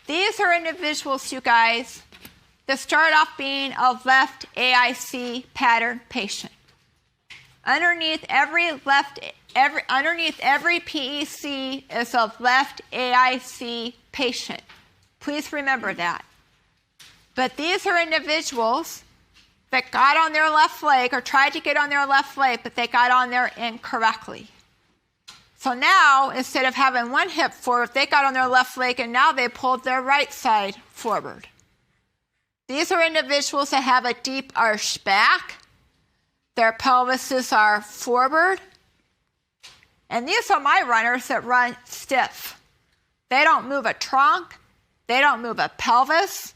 These are individuals, you guys, that start off being a left AIC pattern patient. Underneath every PEC is a left AIC patient. Please remember that. But these are individuals that got on their left leg or tried to get on their left leg, but they got on there incorrectly. So now, instead of having one hip forward, they got on their left leg and now they pulled their right side forward. These are individuals that have a deep arched back. Their pelvises are forward. And these are my runners that run stiff. They don't move a trunk. They don't move a pelvis.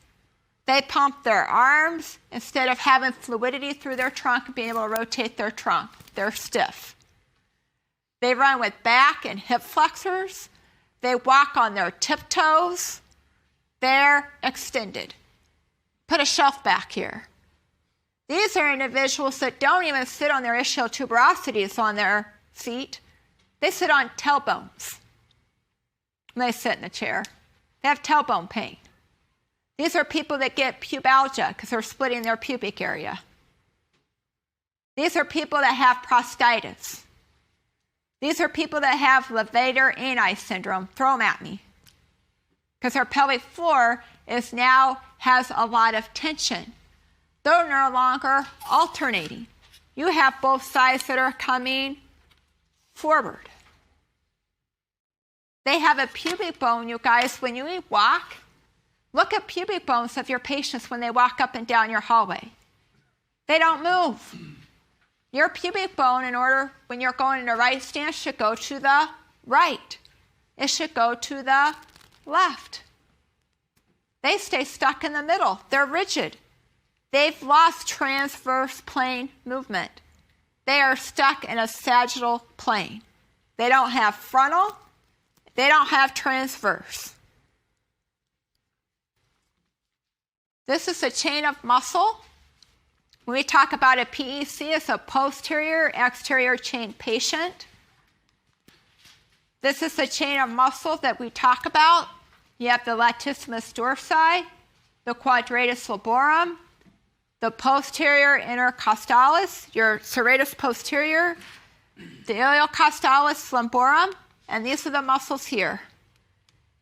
They pump their arms instead of having fluidity through their trunk and being able to rotate their trunk. They're stiff. They run with back and hip flexors. They walk on their tiptoes. They're extended. Put a shelf back here. These are individuals that don't even sit on their ischial tuberosities on their feet. They sit on tailbones when they sit in the chair. They have tailbone pain. These are people that get pubalgia because they're splitting their pubic area. These are people that have prostatitis. These are people that have levator ani syndrome. Throw them at me. Because their pelvic floor has a lot of tension. They're no longer alternating. You have both sides that are coming forward. They have a pubic bone, you guys, when you walk. Look at pubic bones of your patients when they walk up and down your hallway. They don't move. Your pubic bone, when you're going in a right stance, should go to the right. It should go to the left. They stay stuck in the middle. They're rigid. They've lost transverse plane movement. They are stuck in a sagittal plane. They don't have frontal. They don't have transverse. This is a chain of muscle. When we talk about a PEC, it's a posterior exterior chain patient. This is a chain of muscle that we talk about. You have the latissimus dorsi, the quadratus laborum, the posterior intercostalis, your serratus posterior, the iliocostalis lumborum, and these are the muscles here.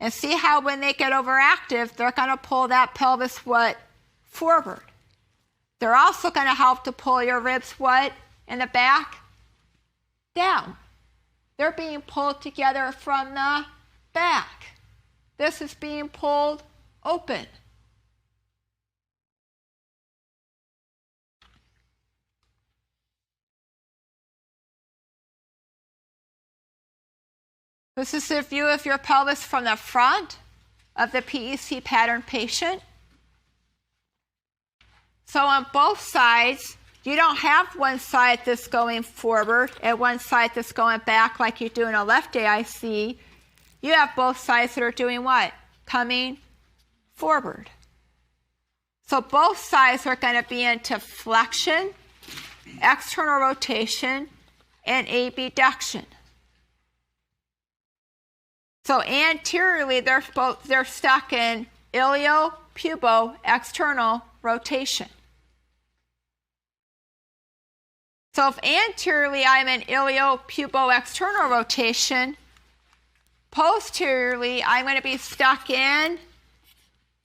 And see how when they get overactive, they're going to pull that pelvis forward. They're also going to help to pull your ribs in the back down. They're being pulled together from the back. This is being pulled open. This is a view of your pelvis from the front of the PEC pattern patient. So on both sides, you don't have one side that's going forward and one side that's going back like you do in a left AIC. You have both sides that are doing what? Coming forward. So both sides are going to be into flexion, external rotation, and abduction. So anteriorly, they're stuck in ilio-pubo-external rotation. So if anteriorly I'm in ilio-pubo-external rotation, posteriorly I'm going to be stuck in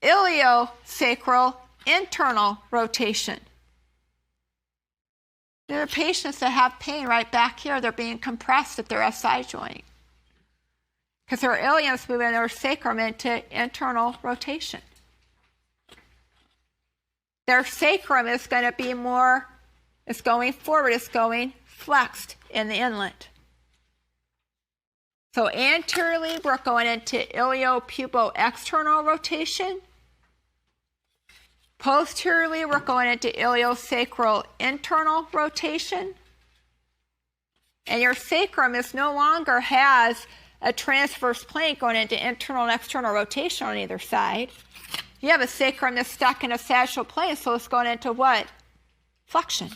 iliosacral internal rotation. There are patients that have pain right back here. They're being compressed at their SI joint because their ilium's moving their sacrum into internal rotation. Their sacrum is going to be it's going forward, it's going flexed in the inlet. So anteriorly, we're going into ilio-pubo-external rotation. Posteriorly, we're going into iliosacral internal rotation. And your sacrum no longer has a transverse plane going into internal and external rotation on either side. You have a sacrum that's stuck in a sagittal plane, so it's going into what? Flexion.